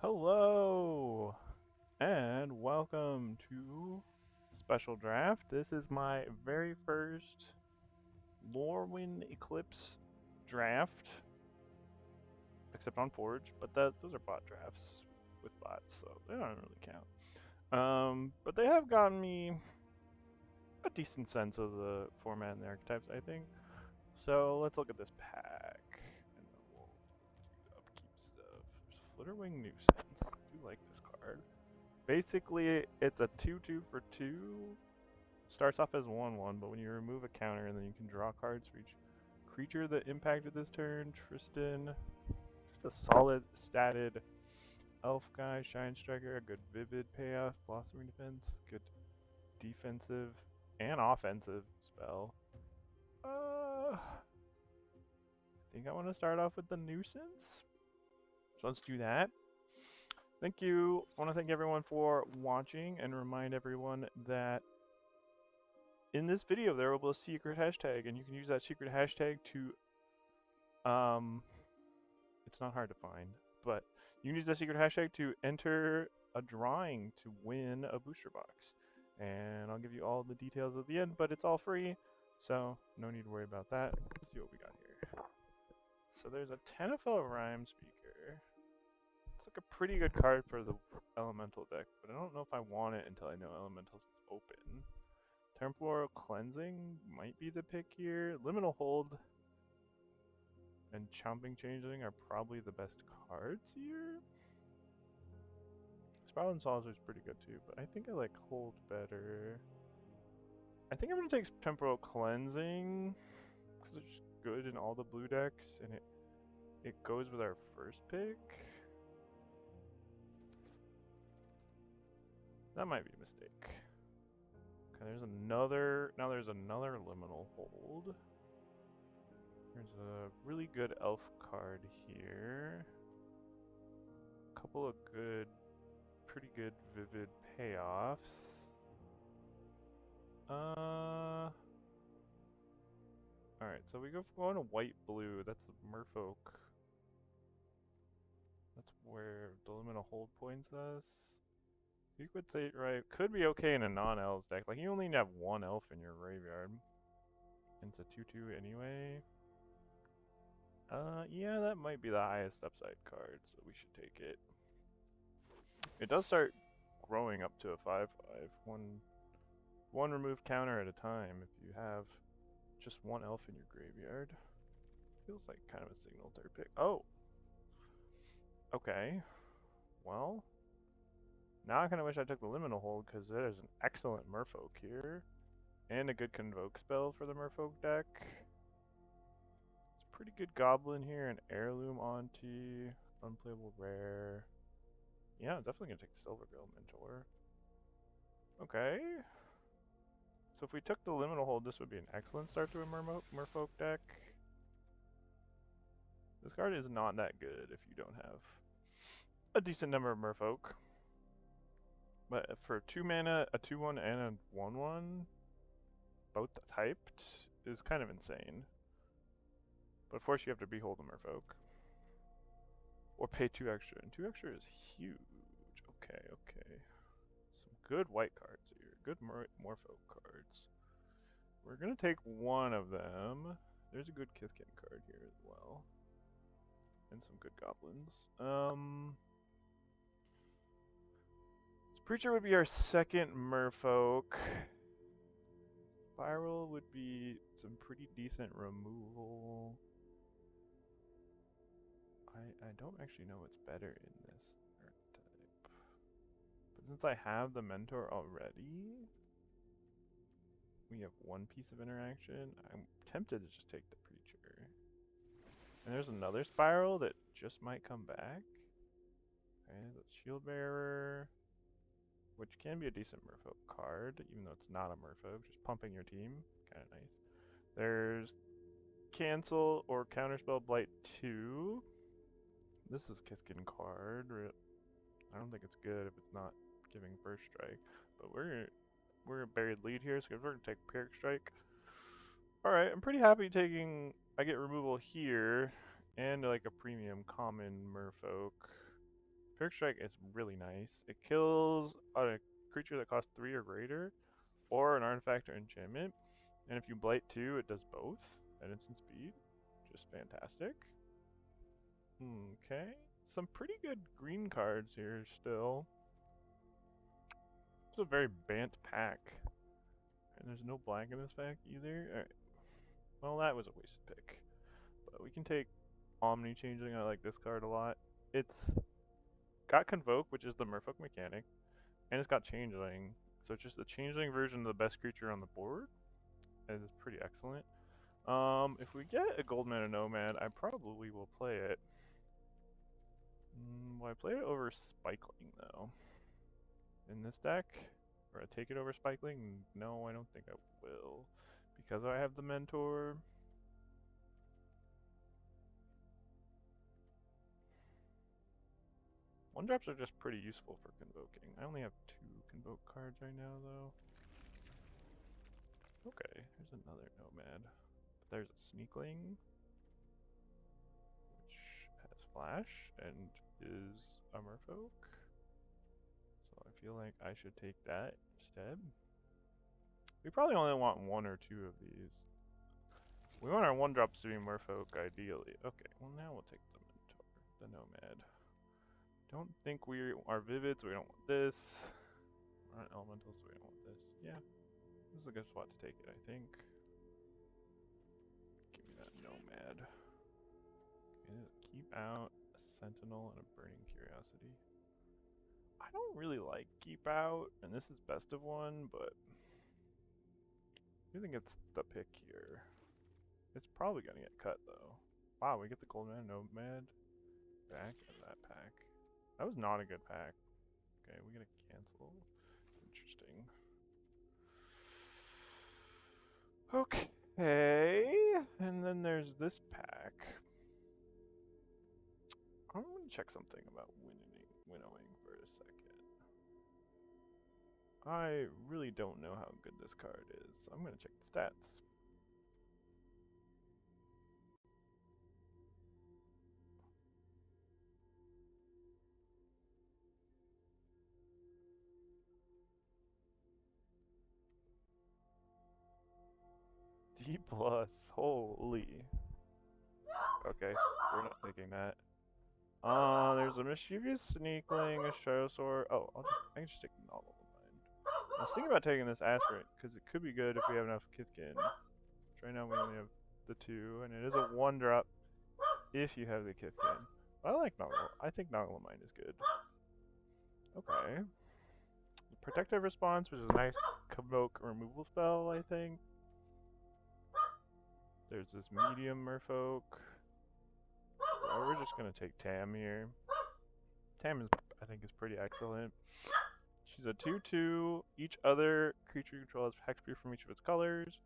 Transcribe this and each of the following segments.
Hello and welcome to Special Draft. This is my very first Lorwyn Eclipsed draft, except on Forge, but those are bot drafts with bots, so they don't really count. But they have gotten me a decent sense of the format and the archetypes, I think. So let's look at this pack, and then we'll do upkeep stuff. There's Flitterwing Nuisance. I do like this card. Basically, it's a 2/2 for 2. Starts off as 1/1, but when you remove a counter, and then you can draw cards for each creature that impacted this turn. Tristan, just a solid statted elf guy, Shine Striker, a good Vivid payoff, Blossoming Defense, good defensive and offensive spell. I think I want to start off with the Nuisance. So let's do that. Thank you. I want to thank everyone for watching and remind everyone that in this video there will be a secret hashtag, and you can use that secret hashtag to it's not hard to find, but you can use that secret hashtag to enter a drawing to win a booster box, and I'll give you all the details at the end, but it's all free, so no need to worry about that. Let's see what we got here. So there's a Tenafel Rhyme Speaker. It's like a pretty good card for the elemental deck, but I don't know if I want it until I know elementals is open. Temporal Cleansing might be the pick here. Liminal Hold and Chomping Changeling are probably the best cards here. Spiral and Saucer is pretty good too, but I think I like Hold better. I think I'm going to take Temporal Cleansing because it's just good in all the blue decks, and it goes with our first pick. That might be a mistake. Okay, there's another Liminal Hold. There's a really good elf card here. A couple of pretty good Vivid payoffs. Alright, so we go on to white-blue. That's Merfolk. That's where the Liminal Hold points us. Liquidate right could be okay in a non-elves deck. Like, you only need to have one elf in your graveyard. And it's a 2/2 anyway. Yeah, that might be the highest upside card, so we should take it. It does start growing up to a 5/5. One remove counter at a time if you have just one elf in your graveyard. Feels like kind of a signal third pick. Oh! Okay. Well, now I kind of wish I took the Liminal Hold, because there's an excellent Merfolk here. And a good Convoke spell for the Merfolk deck. It's a pretty good Goblin here, an Heirloom Auntie, unplayable rare. Yeah, I'm definitely going to take the Silverbill Mentor. Okay. So if we took the Liminal Hold, this would be an excellent start to a Merfolk deck. This card is not that good if you don't have a decent number of Merfolk. But for 2 mana, a 2/1 and a 1/1, both typed, is kind of insane. But of course you have to behold a Merfolk. Or pay 2 extra, and 2 extra is huge. Okay, okay. Some good white cards here. Good Morpho cards. We're gonna take one of them. There's a good Kithkin card here as well. And some good goblins. This Preacher would be our second Merfolk. Spiral would be some pretty decent removal. I don't actually know what's better in this archetype. But since I have the Mentor already, we have one piece of interaction. I'm tempted to just take the Preacher. And there's another Spiral that just might come back. Okay, that's Shield Bearer, which can be a decent Merfolk card, even though it's not a Merfolk, just pumping your team. Kind of nice. There's Cancel or Counterspell Blight 2. This is Kithkin card. I don't think it's good if it's not giving First Strike, but we're a buried lead here, so we're gonna take Pyrrhic Strike. Alright, I'm pretty happy taking... I get removal here, and like a premium common Merfolk. Perk Strike is really nice. It kills a creature that costs 3 or greater, or an artifact or enchantment. And if you Blight 2, it does both at instant speed. Just fantastic. Okay. Some pretty good green cards here still. It's a very Bant pack. And there's no black in this pack either. Alright. Well, that was a wasted pick. But we can take Omni Changeling. I like this card a lot. It's got Convoke, which is the Merfolk mechanic, and it's got Changeling. So it's just the Changeling version of the best creature on the board. And it's pretty excellent. If we get a Gold Mana Nomad, I probably will play it. Will I play it over Spikeling, though? In this deck? Or I take it over Spikeling? No, I don't think I will. Because I have the Mentor. One drops are just pretty useful for convoking. I only have 2 convoke cards right now, though. Okay, there's another Nomad. But there's a Sneakling, which has Flash and is a Merfolk. So I feel like I should take that instead. We probably only want 1 or 2 of these. We want our 1-drops to be Merfolk, ideally. Okay, well now we'll take the Mentor, the Nomad. Don't think we are Vivid, so we don't want this. We're not Elemental, so we don't want this. Yeah, this is a good spot to take it, I think. Give me that Nomad. Okay, keep out, a Sentinel, and a Burning Curiosity. I don't really like Keep Out, and this is best of 1, but I do think it's the pick here. It's probably gonna get cut, though. Wow, we get the Gold Man Nomad back in that pack. That was not a good pack. Okay, we gotta cancel. Interesting. Okay, and then there's this pack. I'm gonna check something about winnowing for a second. I really don't know how good this card is, so I'm gonna check the stats. D plus, holy. Okay, we're not taking that. There's a Mischievous Sneakling, a Shadowsaur. Oh, I can just take the Novel Mind. I was thinking about taking this Aspirant, because it could be good if we have enough Kithkin. Which right now we only have the 2, and it is a 1-drop if you have the Kithkin. I like Novel. I think Novel Mind is good. Okay. Protective Response, which is a nice Convoke removal spell, I think. There's this medium Merfolk. Well, we're just gonna take Tam here. Tam is, I think, is pretty excellent. She's a 2/2. Each other creature you control has hexproof from each of its colors,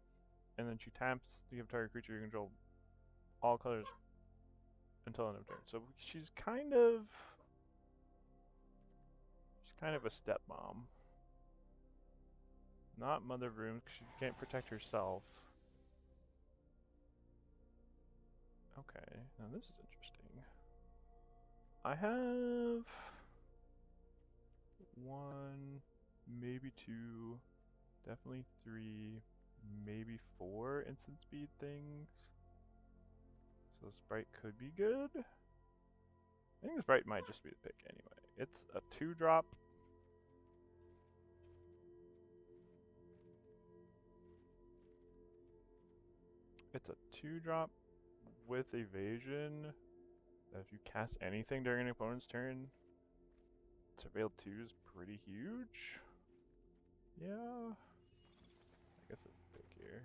and then she taps the target creature you control all colors until end of turn. So she's kind of a step mom. Not Mother of Runes, because she can't protect herself. Okay, now this is interesting. I have 1, maybe 2, definitely 3, maybe 4 instant speed things. So Sprite could be good. I think Sprite might just be the pick anyway. It's a 2-drop. It's a 2-drop with evasion. If you cast anything during an opponent's turn, Surveil 2 is pretty huge. Yeah. I guess it's the pick here.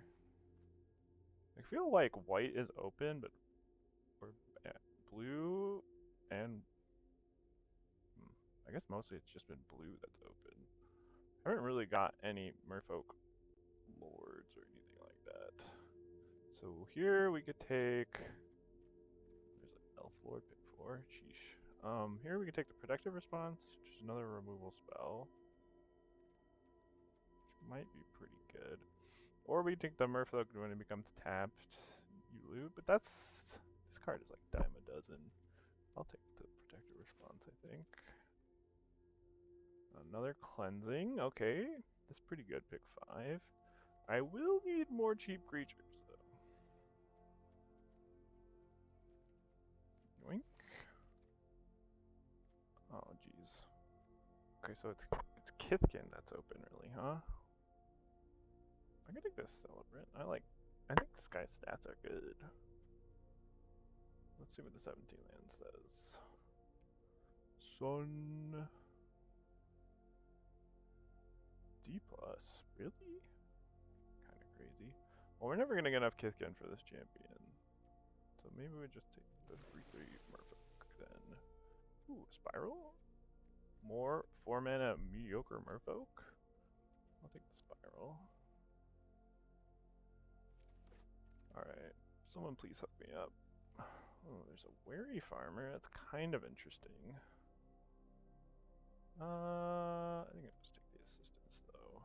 I feel like white is open, but or blue and I guess mostly it's just been blue that's open. I haven't really got any Merfolk lords or anything like that. So here we could take. There's an elf lord, pick 4. Sheesh. Here we could take the protective response, which is another removal spell, which might be pretty good. Or we take the Merfolk when it becomes tapped, you loot. But this card is like dime a dozen. I'll take the protective response, I think. Another cleansing. Okay, that's pretty good. Pick 5. I will need more cheap creatures though. Yoink. Oh jeez. Okay, so it's Kithkin that's open, really, huh? I'm gonna take this Celebrant. I think this guy's stats are good. Let's see what the 17 land says. Sun D plus, really? Kind of crazy. Well, we're never gonna get enough Kithkin for this champion, so maybe we just take the 3/3 Merfolk then. Ooh, Spiral. More 4 mana mediocre Merfolk. I'll take the Spiral. Alright, someone please hook me up. Oh, there's a Wary Farmer. That's kind of interesting. I think I'll just take the assistance though.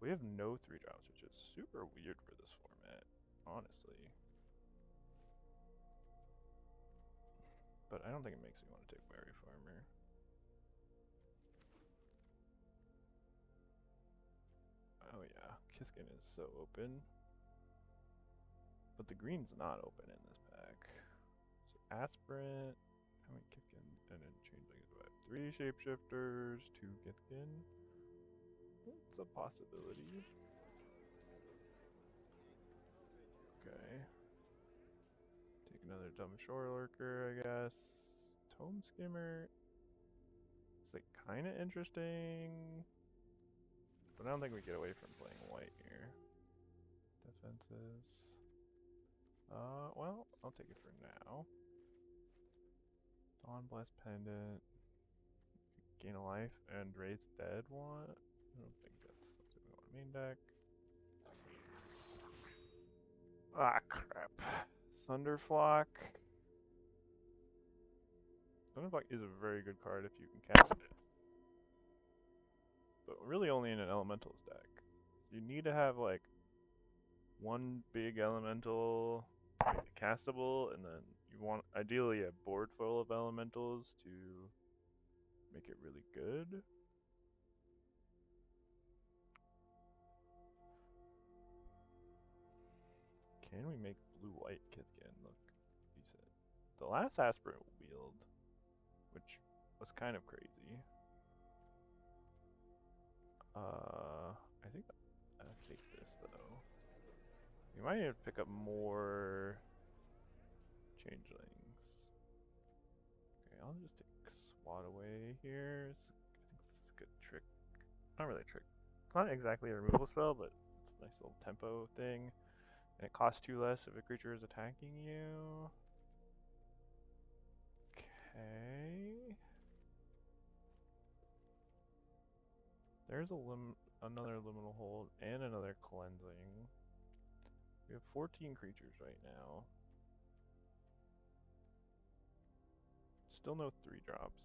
We have no 3-drops, which is super weird for this format, honestly. But I don't think it makes me want to take Wary Farmer. Oh yeah, Kithkin is so open. But the green's not open in this pack. So Aspirant, how many Kithkin, and then Changeling do I have? 3 Shapeshifters, 2 Kithkin. It's a possibility. Okay. Take another Dumb Shore Lurker, I guess. Tome Skimmer. It's like kinda interesting. But I don't think we get away from playing white here. Defenses. Well, I'll take it for now. Dawn Blast Pendant. Gain a life and raise dead one. I don't think that's something we want main deck. Ah, crap. Thunderflock. Thunderflock is a very good card if you can cast it. But really only in an elementals deck. You need to have like one big elemental castable, and then you want ideally a board full of elementals to make it really good. Can we make blue-white Kithkin look decent? The last Aspirant wield, which was kind of crazy. I think I'll take this though. We might need to pick up more changelings. Okay, I'll just take Swat away here. I think this is a good trick. Not really a trick. It's not exactly a removal spell, but it's a nice little tempo thing. And it costs 2 less if a creature is attacking you. Okay. There's another liminal hold and another cleansing. We have 14 creatures right now. Still no 3-drops.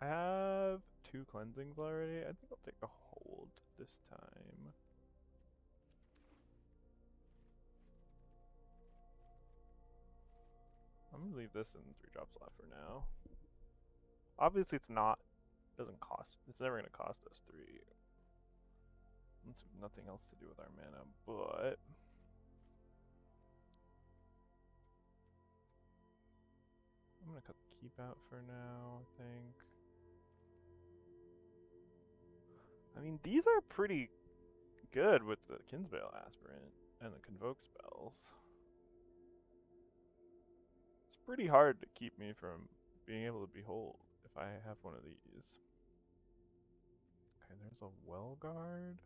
I have 2 cleansings already. I think I'll take a hold this time. I'm gonna leave this in 3-drop slot for now. Obviously it's not, doesn't cost, it's never gonna cost us 3. It's nothing else to do with our mana, but I'm gonna cut the keep out for now, I think. I mean, these are pretty good with the Kinsbale Aspirant and the Convoke spells. It's pretty hard to keep me from being able to behold if I have one of these. Okay, there's a Well Guard.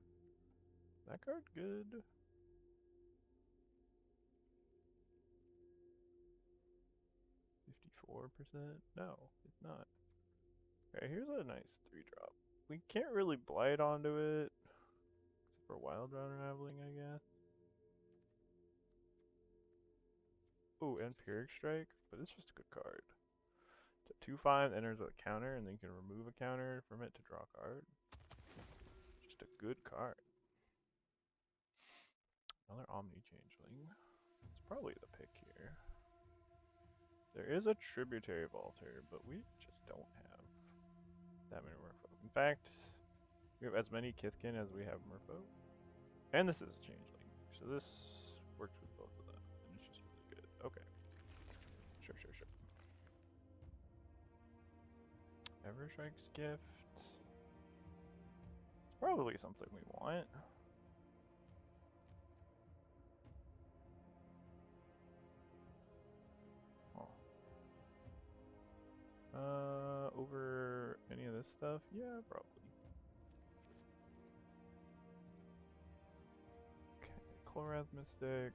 That card good? 54%? No, it's not. Okay, here's a nice 3-drop. We can't really blight onto it, except for Wild Unraveling, I guess. Oh, and Pyrrhic Strike, but it's just a good card. It's a 2/5, enters with a counter, and then you can remove a counter from it to draw a card. Just a good card. Another Omni Changeling. It's probably the pick here. There is a Tributary Vaulter, but we just don't have. that many merfolk. In fact, we have as many Kithkin as we have merfolk. And this is a changeling, so this works with both of them, and it's just really good. Okay. Sure. Everstrike's gift. It's probably something we want. Over any of this stuff? Yeah, probably. Okay, Clorath Mystic,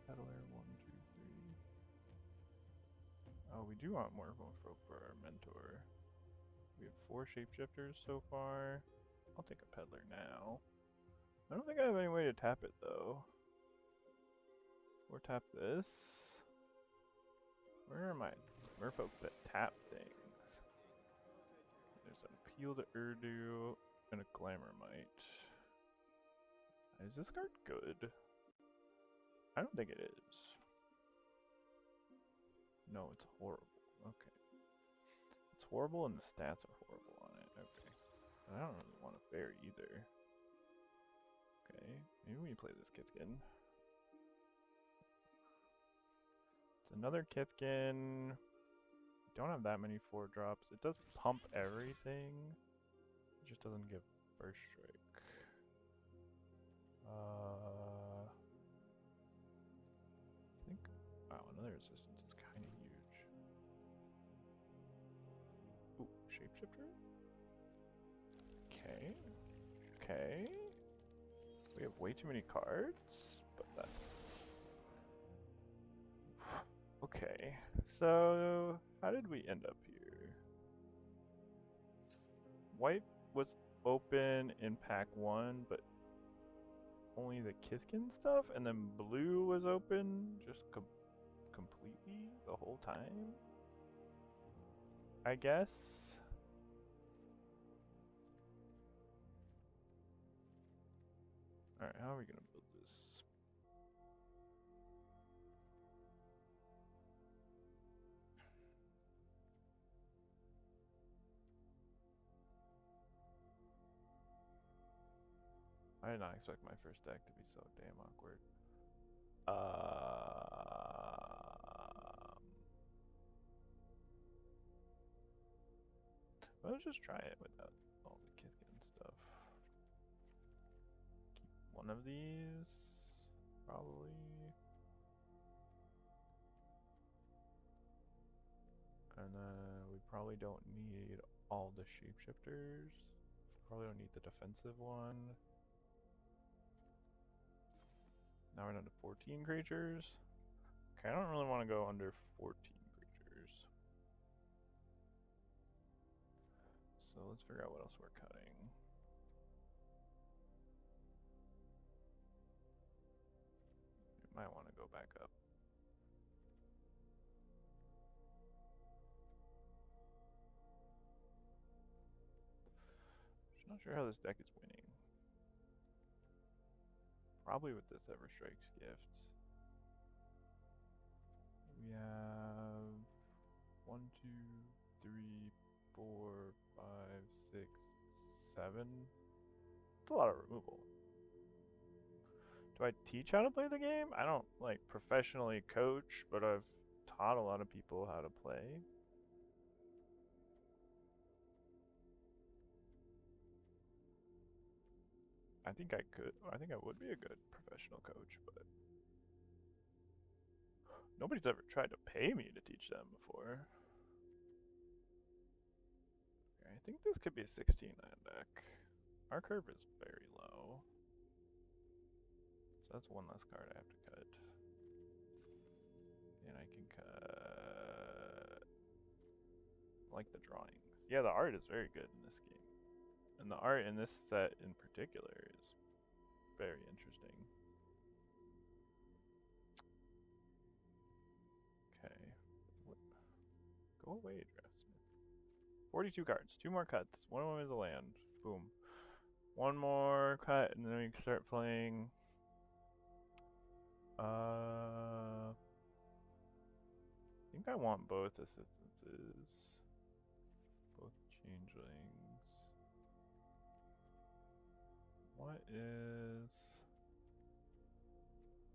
Peddler, 1, 2, 3. Oh, we do want more folk for our mentor. We have 4 shapeshifters so far. I'll take a Peddler now. I don't think I have any way to tap it though. Or tap this. Where are my merfolk that tap things? There's an Appeal to Urdu and a Glamourmite. Is this card good? I don't think it is. No, it's horrible. Okay. It's horrible and the stats are horrible on it. Okay. But I don't really want a fair either. Okay. Maybe we play this Kithkin. It's another Kithkin. Don't have that many 4-drops. It does pump everything. It just doesn't give first strike. I think. Wow, another resistance is kind of huge. Ooh, shapeshifter? Okay. Okay. We have way too many cards, but that's. Okay, so how did we end up here? White was open in pack 1, but only the Kithkin stuff, and then blue was open just completely the whole time? I guess? Alright, how are we gonna build this? I did not expect my first deck to be so damn awkward. Let's just try it without all the Kithkin stuff. Keep one of these, probably. And then we probably don't need all the shapeshifters. Probably don't need the defensive one. Now we're down to 14 creatures. Okay, I don't really want to go under 14 creatures. So let's figure out what else we're cutting. We might want to go back up. Just not sure how this deck is winning. Probably with this Everstrike's gift. We have 1, 2, 3, 4, 5, 6, 7. It's a lot of removal. Do I teach how to play the game? I don't like professionally coach, but I've taught a lot of people how to play. I think I could. I think I would be a good professional coach, but nobody's ever tried to pay me to teach them before. Okay, I think this could be a 16-land deck. Our curve is very low. So that's one less card I have to cut. And I can cut. I like the drawings. Yeah, the art is very good in this game. And the art in this set in particular is very interesting. Okay. Go away, Draftsmith. 42 cards. 2 more cuts. One of them is a land. Boom. One more cut, and then we can start playing. I think I want both assistances. Both changelings. What is...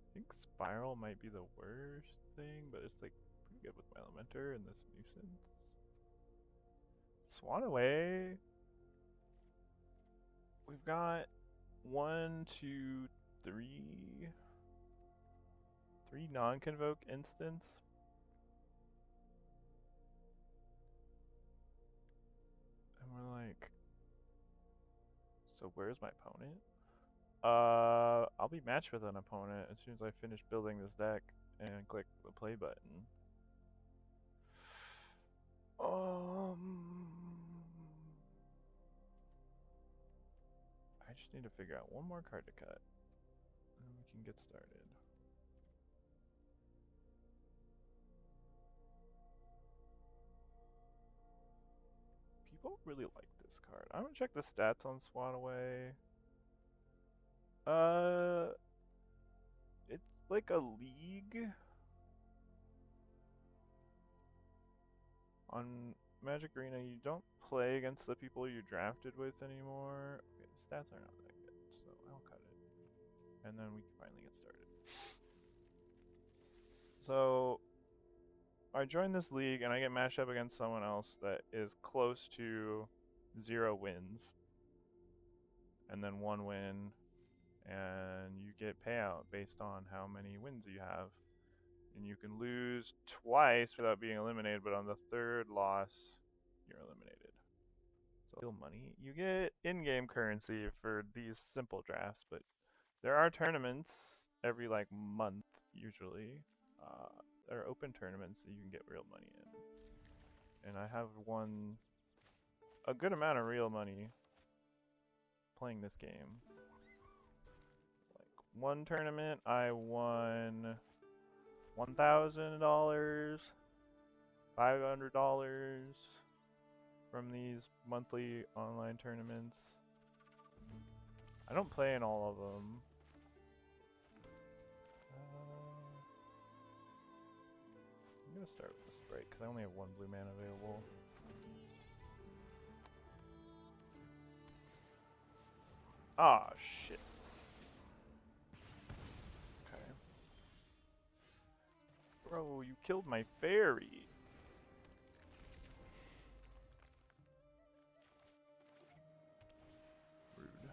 I think Spiral might be the worst thing, but it's like pretty good with my Elementer and this Nuisance. Swan away. We've got 1, 2, 3... 3 non-convoke instants. And we're like... So where's my opponent? I'll be matched with an opponent as soon as I finish building this deck and click the play button. I just need to figure out one more card to cut, and we can get started. People really like this card. I'm gonna check the stats on Swan Away. It's like a league on Magic Arena. You don't play against the people you drafted with anymore. Okay, the stats are not that good, so I'll cut it. And then we can finally get started. So, I join this league and I get matched up against someone else that is close to 0 wins. And then 1 win. And you get payout based on how many wins you have. And you can lose twice without being eliminated, but on the 3rd loss, you're eliminated. So, real money. You get in-game currency for these simple drafts, but there are tournaments every like month usually. There are open tournaments that you can get real money in. And I have won a good amount of real money playing this game. Like one tournament I won $1,000, $500 from these monthly online tournaments. I don't play in all of them. I'm gonna start with the Sprite because I only have 1 blue mana available. Ah, shit. Okay. Bro, you killed my fairy. Rude.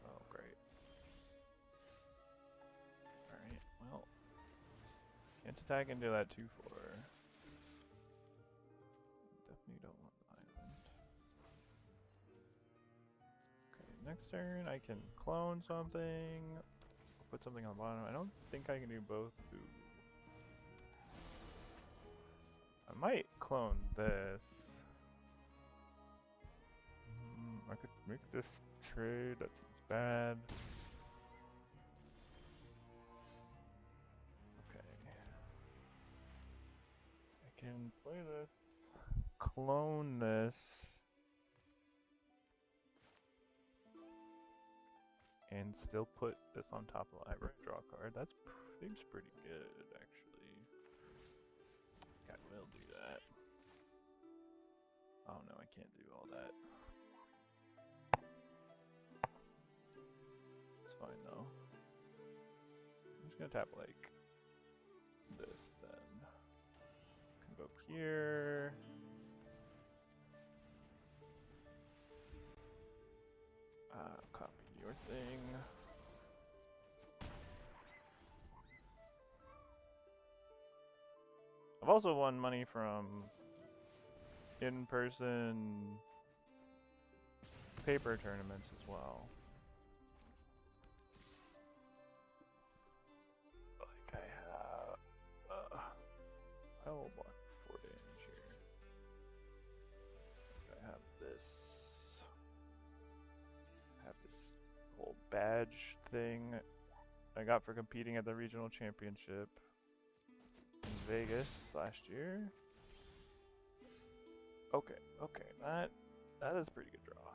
Oh, great. Alright, well. Can't attack into that 2/4. Definitely don't want the island. Okay, next turn I can clone something. Put something on the bottom. I don't think I can do both. Ooh. I might clone this. I could make this trade. That seems bad. Okay. I can play this. Clone this. And still put this on top of the library. Draw a card. That seems pretty good, actually. I will do that. Oh no, I can't do all that. It's fine though. I'm just gonna tap like this then. Convoke here. Copy your thing. I've also won money from in-person paper tournaments as well. Like I have, I will block 4 damage here. I have this. I have this whole badge thing I got for competing at the regional championship in Vegas last year. Okay, that is a pretty good draw.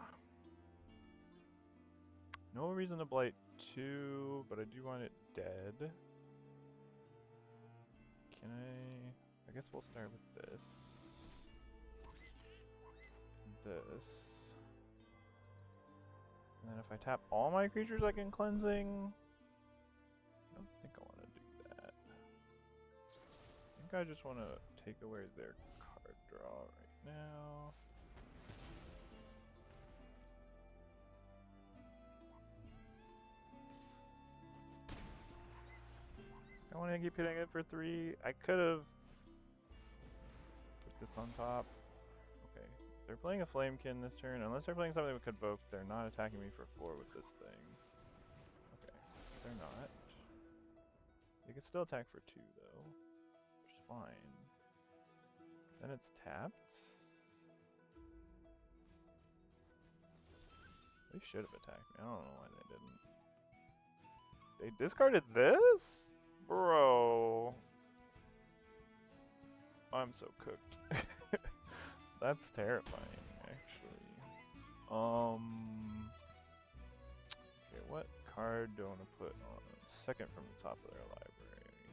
No reason to blight 2, but I do want it dead. Can I guess we'll start with this. And then if I tap all my creatures I can cleansing, I don't think I want to do that. I think I just want to take away their card draw right now. I want to keep hitting it for 3. I could have put this on top. Okay, they're playing a Flamekin this turn. Unless they're playing something that could Convoke, they're not attacking me for 4 with this thing. Okay, they're not. They could still attack for 2 though, which is fine. Then it's tapped. They should have attacked me. I don't know why they didn't. They discarded this? Bro. I'm so cooked. That's terrifying, actually. Okay, what card do I want to put on second from the top of their library?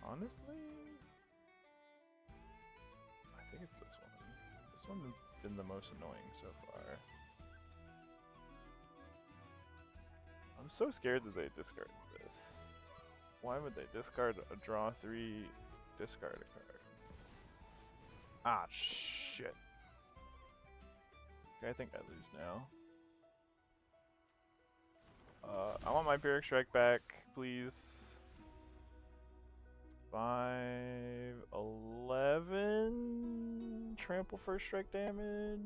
Honestly, I think it's this one. This one's been the most annoying so far. I'm so scared that they discard this. Why would they discard a draw 3, discard a card? Ah, shit. Okay, I think I lose now. I want my Pyrrhic Strike back, please. 5, 11. Trample first strike damage.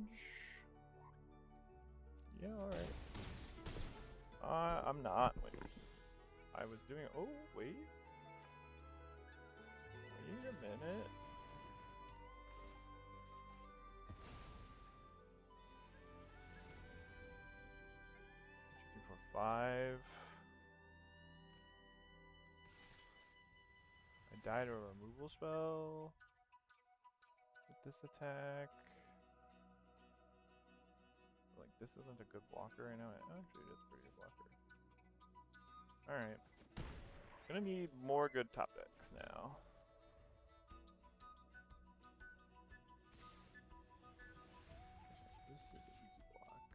Yeah, alright. I'm not. Wait. I was doing. Oh, wait. Wait a minute. Checking for 5. I died of a removal spell with this attack. Like, this isn't a good blocker right now. Actually, it is a pretty good blocker. Alright. Gonna need more good top decks now. This is an easy block.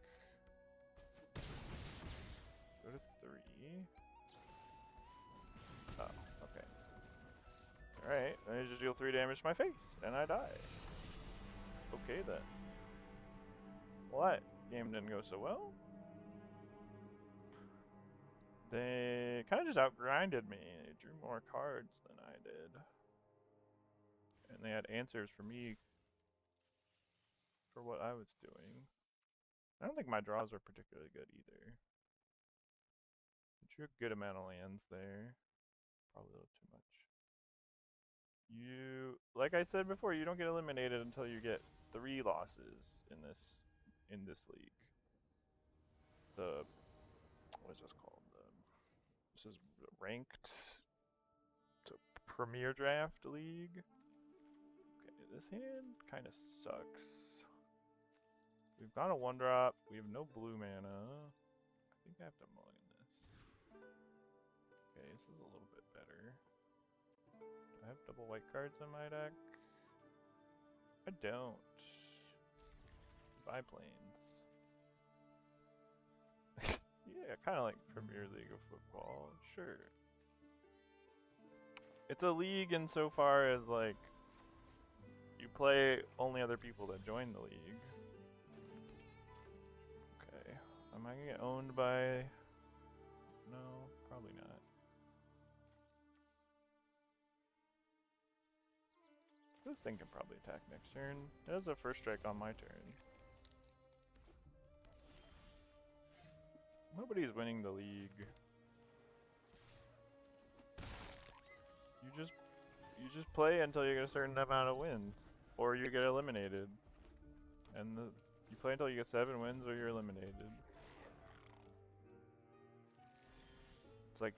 Go to 3. Oh, okay. Alright, then I just deal 3 damage to my face, and I die. Okay then. Well, that game didn't go so well. They kind of just outgrinded me. They drew more cards than I did. And they had answers for me for what I was doing. I don't think my draws were particularly good either. I drew a good amount of lands there. Probably a little too much. Like I said before, you don't get eliminated until you get 3 losses in this league. What is this called? This is ranked to Premier Draft League. Okay, this hand kind of sucks. We've got a 1-drop. We have no blue mana. I think I have to mulligan this. Okay, this is a little bit better. Do I have double white cards in my deck? I don't. Biplanes. Yeah, kind of like Premier League of Football. Sure. It's a league insofar as, like, you play only other people that join the league. Okay. Am I gonna get owned by... No, probably not. This thing can probably attack next turn. It has a first strike on my turn. Nobody's winning the league. You just play until you get a certain amount of wins, or you get eliminated. And you play until you get 7 wins, or you're eliminated. It's like,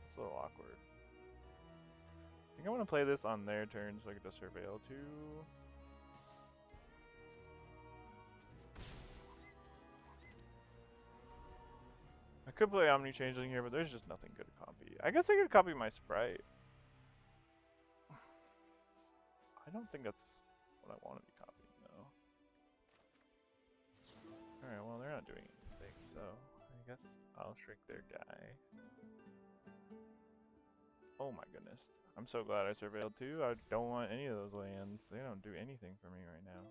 it's a little awkward. I think I want to play this on their turn so I get to Surveil too. I could play Omni Changeling here, but there's just nothing good to copy. I guess I could copy my Sprite. I don't think that's what I want to be copying, though. Alright, well, they're not doing anything, so I guess I'll shrink their guy. Oh my goodness. I'm so glad I surveilled too. I don't want any of those lands. They don't do anything for me right now.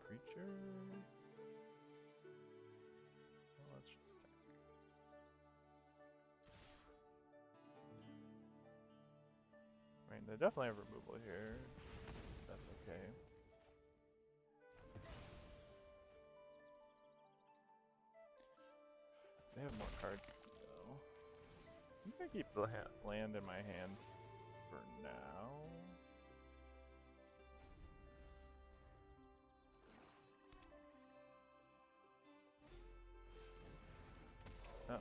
Preacher. Well, let's just attack. I mean, they definitely have removal here. That's okay. They have more cards though. I'm gonna keep the land in my hand for now. Oh.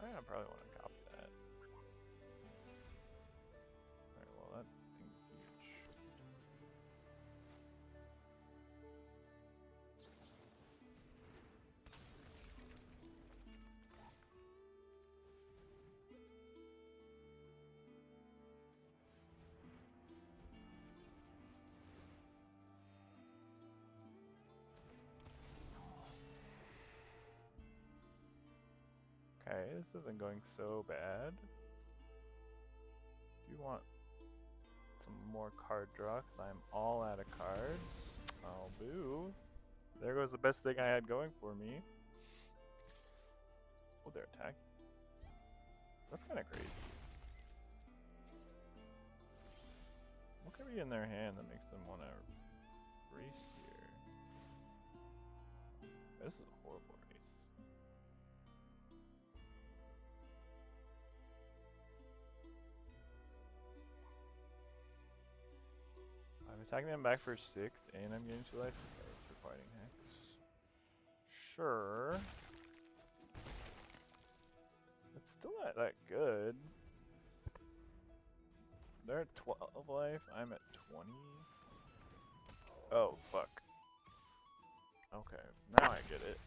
I probably want to copy that. Alright, well that thing's huge. Okay, this isn't going so bad. Do you want some more card draw? 'Cause I'm all out of cards. Oh, boo. There goes the best thing I had going for me. Oh, they're attacking. That's kind of crazy. What could be in their hand that makes them want to race here? This is a horrible race. I'm attacking them back for 6, and I'm getting 2 life for fighting Hex. Sure. It's still not that good. They're at 12 life, I'm at 20. Oh, fuck. Okay, now I get it.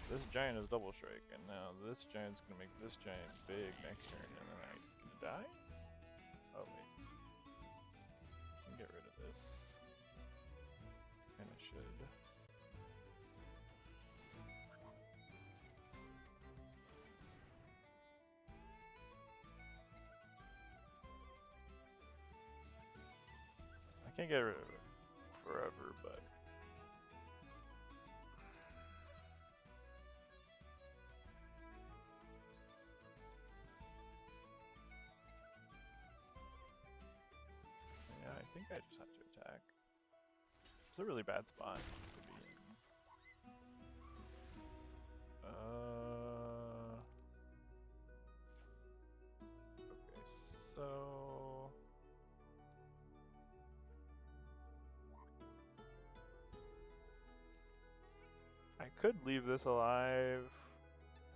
This giant is double strike, and now this giant's gonna make this giant big next turn, and then I'm gonna die? Oh, wait. I can get rid of this. And I should. I can't get rid of it forever, but yeah, I think I just have to attack. It's a really bad spot to be in. Okay, so I could leave this alive.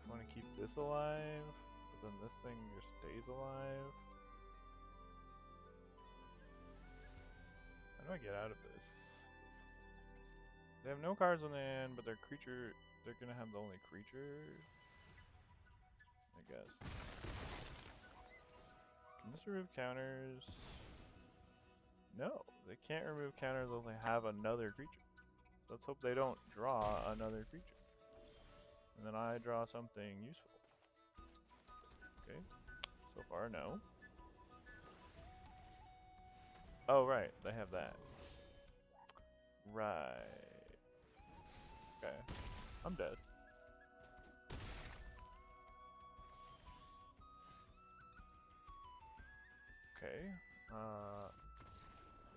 I want to keep this alive, but then this thing just stays alive. How do I get out of this? They have no cards on the hand, but their creature, they're gonna have the only creature, I guess. Can this remove counters? No, they can't remove counters unless they have another creature. So let's hope they don't draw another creature. And then I draw something useful. Okay, so far no. Oh right, they have that. Right. Okay, I'm dead. Okay,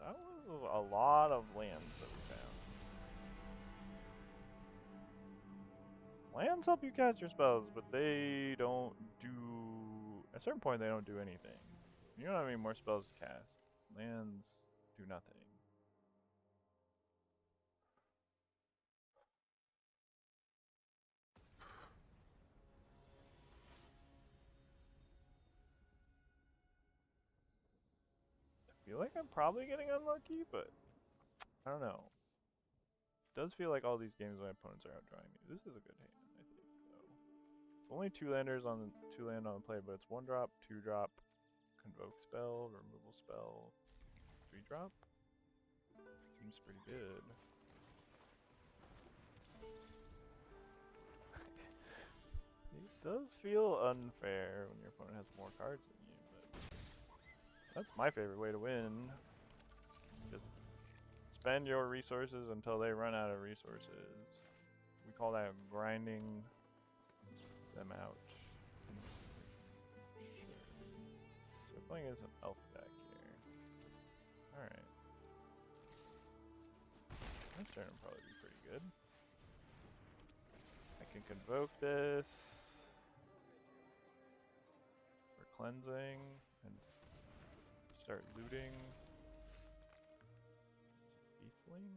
that was a lot of lands that we found. Lands help you cast your spells, but they don't do... At a certain point, they don't do anything. You don't have any more spells to cast. Lands do nothing. I feel like I'm probably getting unlucky, but I don't know. It does feel like all these games my opponents are outdrawing me. This is a good hand, I think, though. It's only 2 landers on the 2 land on the play, but it's 1 drop, 2 drop, Convoke spell, removal spell, 3-drop. Seems pretty good. It does feel unfair when your opponent has more cards than you, but that's my favorite way to win. Just spend your resources until they run out of resources. We call that grinding them out. So playing as an elf deck here. Alright. This turn will probably be pretty good. I can convoke this for cleansing and start looting. Beastling.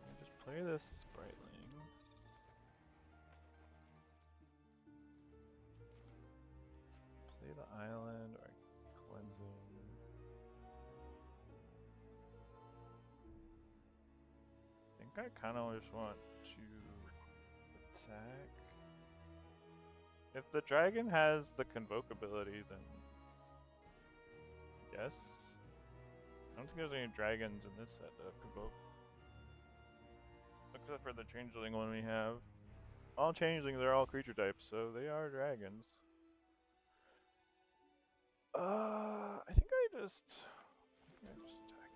And just play this Spriteling. Play the island or cleansing. I think I kind of just want to attack. If the dragon has the convoke ability, then yes. I don't think there's any dragons in this set that have convoke. Except for the changeling one we have. All changelings are all creature types, so they are dragons. I think I'm just attacking.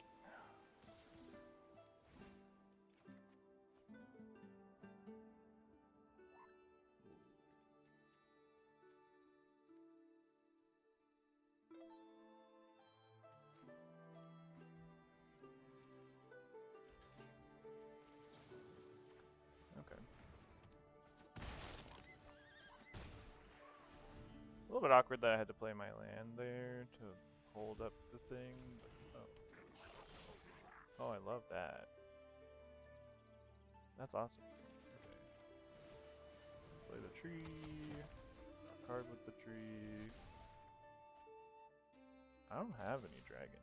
Okay. A little bit awkward that I had to play my land there to hold up the thing. But, oh, I love that. That's awesome. Okay. Play the tree. Card with the tree. I don't have any dragons.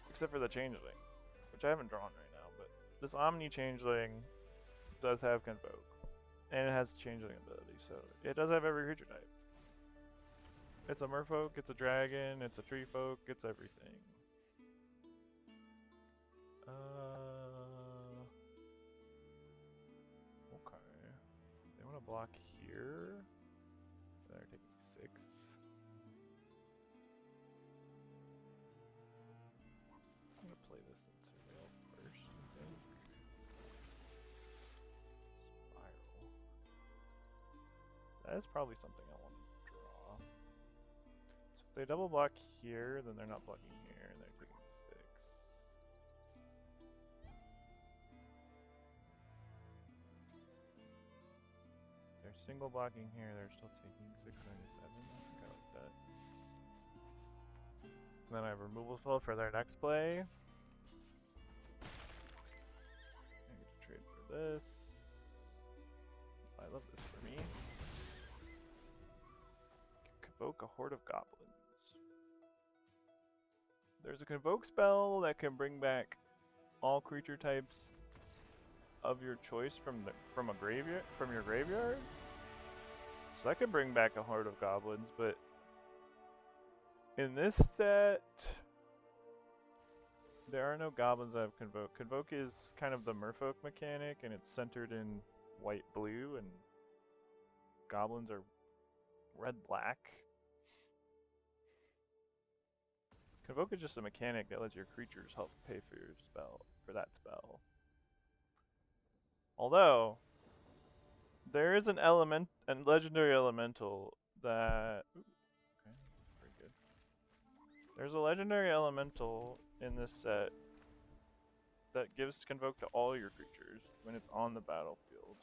Except for the changeling, which I haven't drawn right now, but this Omni changeling does have convoke. And it has changeling ability, so it does have every creature type. It's a merfolk, it's a dragon, it's a tree folk, it's everything. Okay. They want to block here. They're taking 6. I'm gonna play this in surveil first, I think. Spiral. That is probably something I want to draw. So if they double block here, then they're not blocking here, and they're taking 6. They're single blocking here, they're still taking 6 and 7. I think I like that. And then I have removal spell for their next play. I get to trade for this. I love this for me. Convoke a horde of goblins. There's a convoke spell that can bring back all creature types of your choice from your graveyard. So that could bring back a horde of goblins, but in this set there are no goblins that have convoke. Convoke is kind of the merfolk mechanic, and it's centered in white-blue, and goblins are red-black. Convoke is just a mechanic that lets your creatures help pay for your spell, for that spell. Although there is an legendary elemental that okay, pretty good. There's a legendary elemental in this set that gives convoke to all your creatures when it's on the battlefield.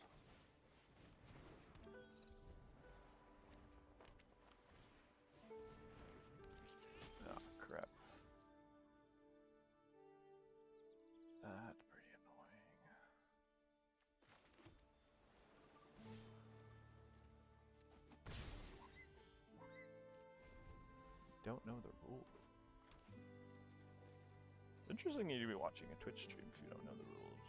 Ah, crap. That's pretty annoying. Don't know the rules. It's interesting you to be watching a Twitch stream if you don't know the rules.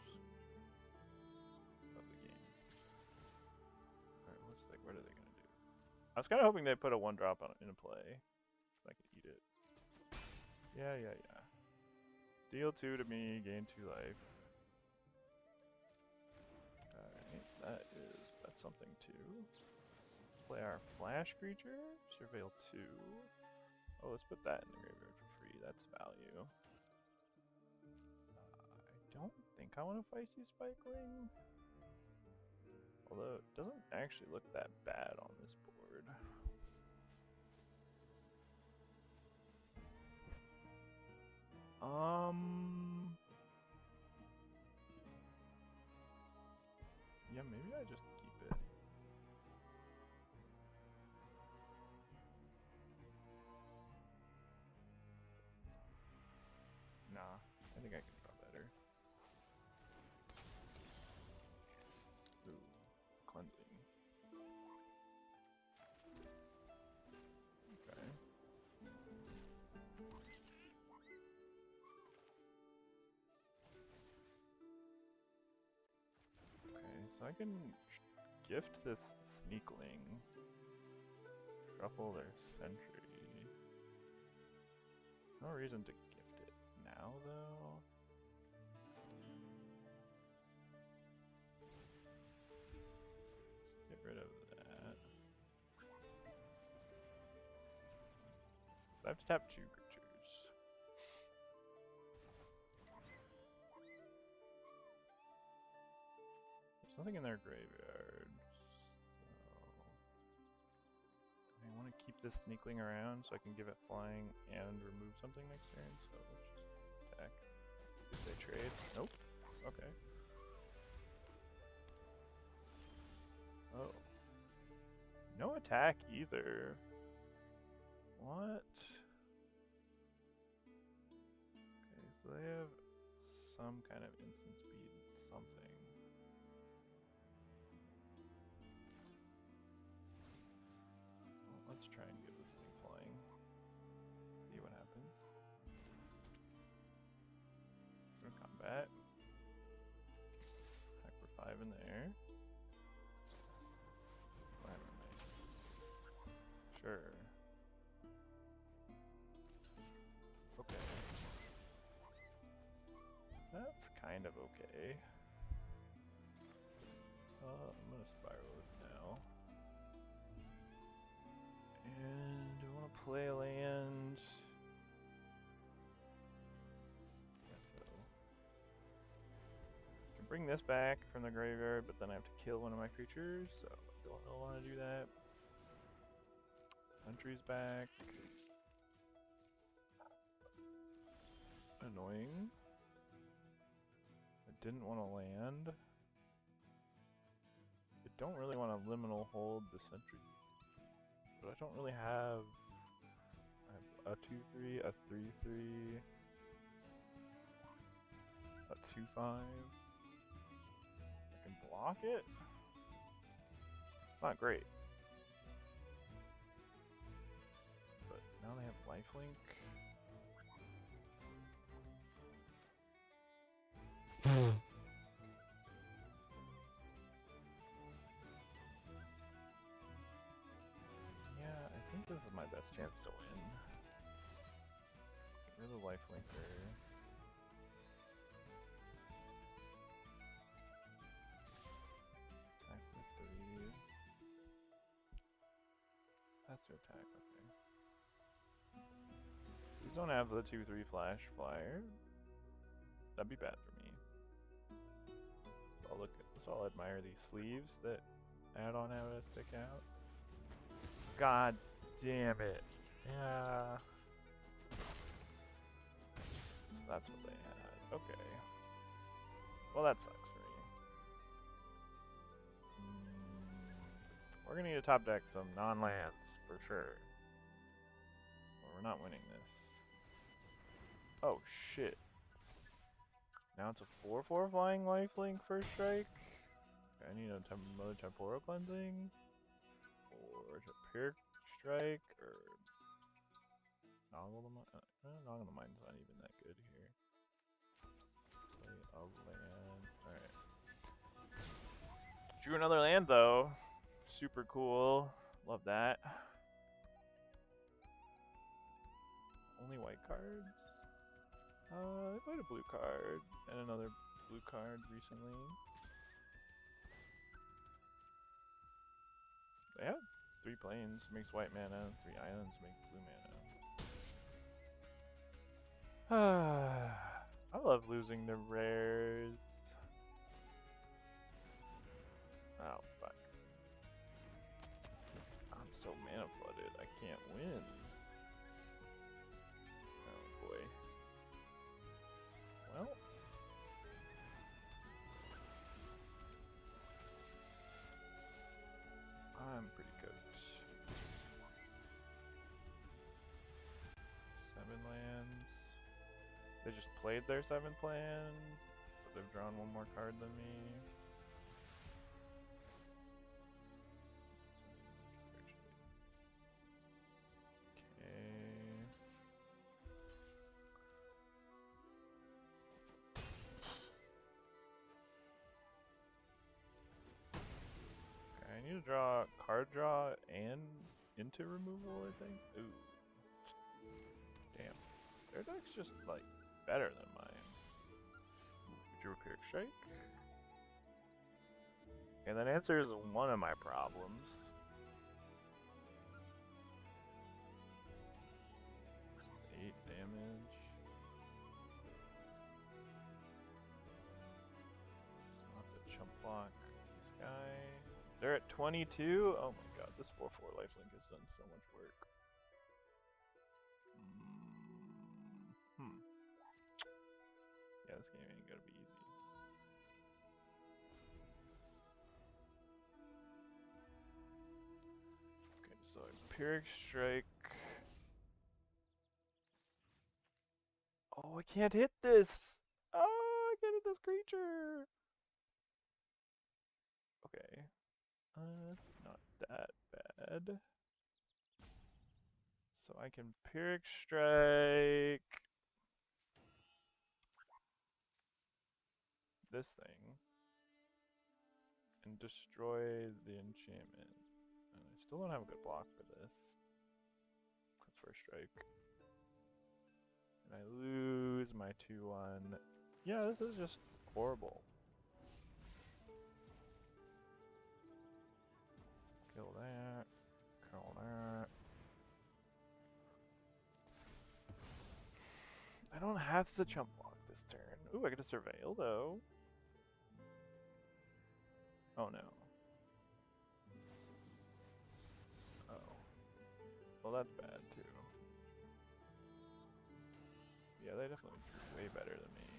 was kind of hoping they'd put a 1-drop into play. So I could eat it. Yeah. Deal 2 to me, gain 2 life. Alright, that's something too. Let's play our flash creature, surveil 2. Oh, let's put that in the graveyard for free, that's value. I don't think I want a Feisty Spikeling. Although it doesn't actually look that bad on this board. Yeah, maybe I just keep it. Nah, I think I can draw better. Ooh, cleansing. Okay. Okay, so I can gift this Sneakling. Shuffle their Sentry. No reason to gift it now, though. Let's get rid of that. I have to tap 2 creatures. There's nothing in their graveyard. So I want to keep this Sneakling around so I can give it flying and remove something next turn. So let's just attack. If they trade. Nope. Okay. Oh. No attack either. What? Okay, so they have some kind of instant speed something. Well, let's try and get this thing flying. See what happens. Go to combat. Attack for 5 in there. What happened? Sure. Okay. That's kind of okay. I'm gonna spiral this now. And do I want to play a land? Guess so. I can bring this back from the graveyard, but then I have to kill one of my creatures, so I don't really want to do that. Sentry's back. Annoying. I didn't want to land. I don't really want to liminal hold the sentry. But I don't really have... I have a 2-3, a 3-3, a 2-5. I can block it? It's not great. But now they have lifelink. Yeah, I think this is my best chance to win. Get rid of the lifelinker. Attack for 3. That's their attack, okay. These don't have the 2-3 flash flyer. That'd be bad for me. So I'll admire these sleeves that add-on have to stick out. God damn it. Yeah. So that's what they had. Okay. Well, that sucks for me. We're gonna need to top deck some non-lands for sure. Or we're not winning this. Oh shit. Now it's a 4-4 flying lifelink first strike. Okay, I need another temporal cleansing. Or a Pyrrhic Strike, or Noggle the Mind. Noggle the Mind's not even that good here. Play a land. Alright. Drew another land though. Super cool. Love that. Only white cards? I played a blue card and another blue card recently. They have 3 planes, makes white mana, 3 islands make blue mana. I love losing the rares. Oh, fuck. I'm so mana flooded, I can't win. Oh boy. Well. I'm pretty good. 7 lands. They just played their 7th land, but they've drawn 1 more card than me. Okay, I need to draw card draw and into removal, I think. Ooh. Damn. Their deck's just like better than mine. Drew a Pyrrhic Strike. And that answers one of my problems. 8 damage. I'll have to chump block this guy. They're at 22? Oh my god, this 4/4 lifelink has done so much work. Yeah, this game ain't gonna be easy. Okay, so Pyrrhic Strike. Oh, I can't hit this! Oh, I can't hit this creature! Okay. Not that bad. So I can Pyrrhic Strike this thing and destroy the enchantment. And I still don't have a good block for this. That's first strike. And I lose my 2/1. Yeah, this is just horrible. Kill that. Kill that. I don't have to chump block this turn. Ooh, I get to surveil though. Oh no. Oh. Well, that's bad too. Yeah, they definitely drew way better than me.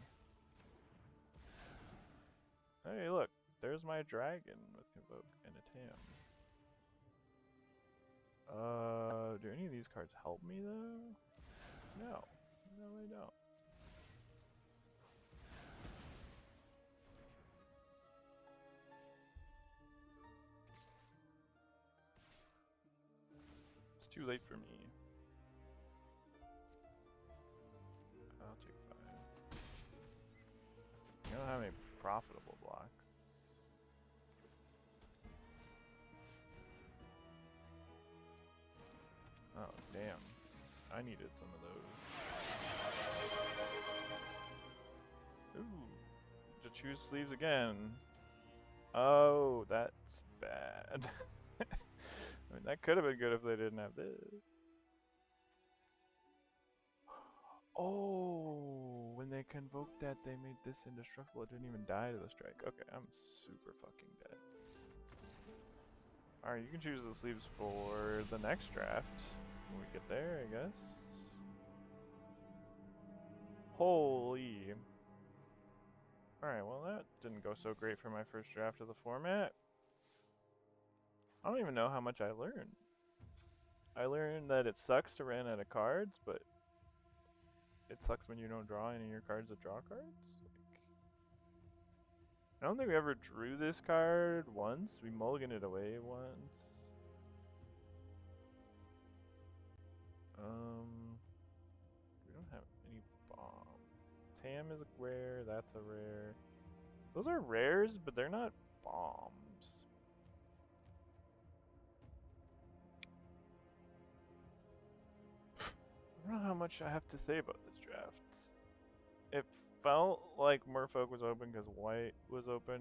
Hey, look. There's my dragon with Convoke and a Tam. Do any of these cards help me though? No. No, they don't. It's too late for me. I'll take 5. You don't have any profitable blocks. Oh, damn. I needed some of those. Ooh. To choose sleeves again. Oh, that's bad. I mean, that could have been good if they didn't have this. Oh, when they convoked that, they made this indestructible. It didn't even die to the strike. Okay, I'm super fucking dead. Alright, you can choose the sleeves for the next draft. When we get there, I guess. Holy. Alright, well that didn't go so great for my first draft of the format. I don't even know how much I learned. I learned that it sucks to run out of cards, but it sucks when you don't draw any of your cards that draw cards. I don't think we ever drew this card once. We mulliganed it away once. We don't have any bombs. Tam is a rare, that's a rare. Those are rares, but they're not bombs. much I have to say about this draft. It felt like Merfolk was open because white was open.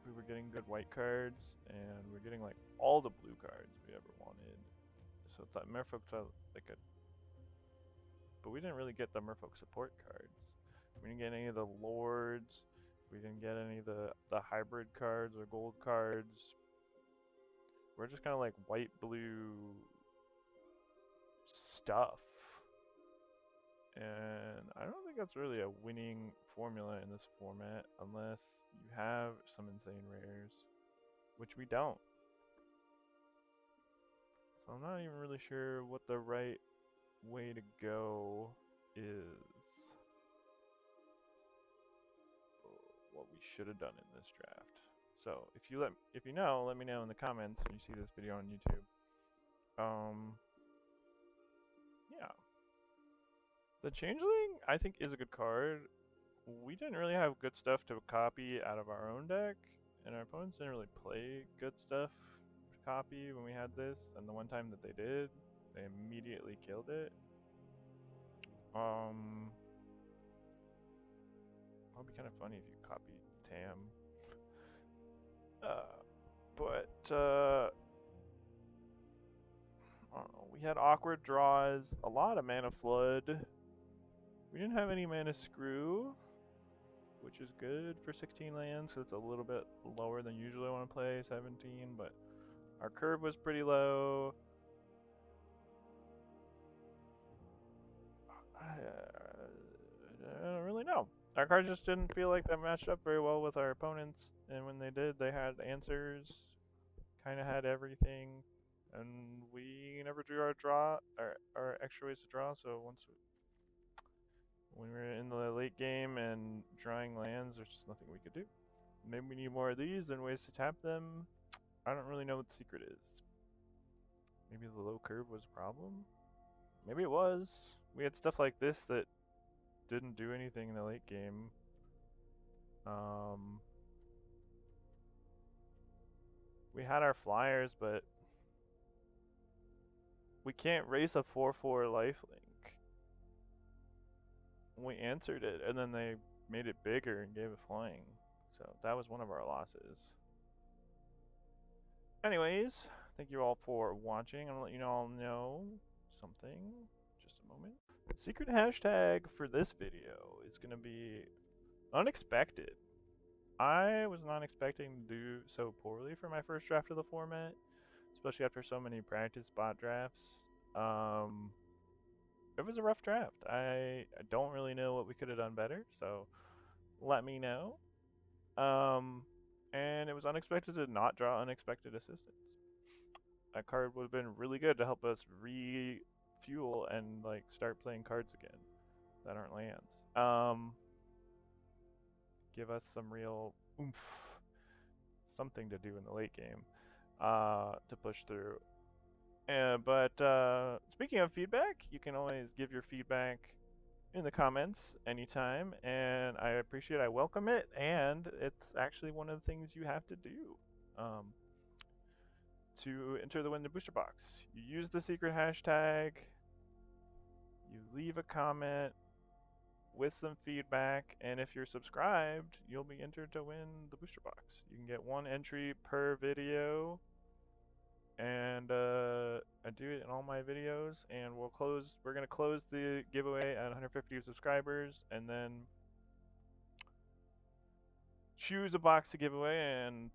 We were getting good white cards, and we're getting like all the blue cards we ever wanted. So I thought Merfolk felt like a, but we didn't really get the Merfolk support cards. We didn't get any of the lords. We didn't get any of the hybrid cards or gold cards. We're just kind of like white blue stuff. And I don't think that's really a winning formula in this format unless you have some insane rares, which we don't. So I'm not even really sure what the right way to go is. What we should have done in this draft. So if you know, let me know in the comments when you see this video on YouTube. Yeah. The Changeling, I think, is a good card. We didn't really have good stuff to copy out of our own deck, and our opponents didn't really play good stuff to copy when we had this, and the one time that they did, they immediately killed it. That would be kind of funny if you copy Tam. We had awkward draws, a lot of mana flood. We didn't have any mana screw, which is good for 16 lands, so it's a little bit lower than usually I want to play 17, but our curve was pretty low. I don't really know. Our cards just didn't feel like that matched up very well with our opponents, and when they did, they had answers, kind of had everything, and we never drew our draw, our extra ways to draw, so when we were in the late game and drawing lands, there's just nothing we could do. Maybe we need more of these and ways to tap them. I don't really know what the secret is. Maybe the low curve was a problem? Maybe it was. We had stuff like this that didn't do anything in the late game. We had our flyers, but we can't race a 4/4 lifelink. We answered it, and then they made it bigger and gave it flying. So that was one of our losses. Anyways, thank you all for watching. I'm gonna let you all know something. Just a moment. The secret hashtag for this video is gonna be unexpected. I was not expecting to do so poorly for my first draft of the format, especially after so many practice spot drafts. It was a rough draft. I don't really know what we could have done better, so let me know. And it was unexpected to not draw unexpected assistance. That card would have been really good to help us refuel and like start playing cards again that aren't lands. Give us some real oomph, something to do in the late game to push through. But speaking of feedback, you can always give your feedback in the comments anytime, and I appreciate it. I welcome it, and it's actually one of the things you have to do to enter the Win the Booster Box. You use the secret hashtag, you leave a comment with some feedback, and if you're subscribed, you'll be entered to win the booster box. You can get one entry per video, and I do it in all my videos, and we're gonna close the giveaway at 150 subscribers, and then choose a box to give away and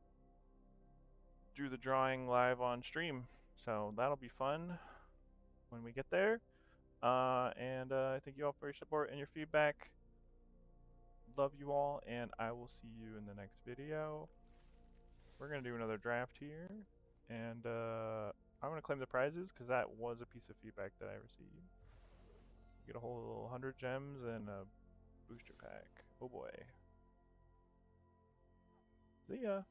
do the drawing live on stream. So that'll be fun when we get there. I thank you all for your support and your feedback. Love you all, and I will see you in the next video. We're going to do another draft here, and I'm going to claim the prizes because that was a piece of feedback that I received. Get a whole 100 gems and a booster pack. Oh boy. See ya.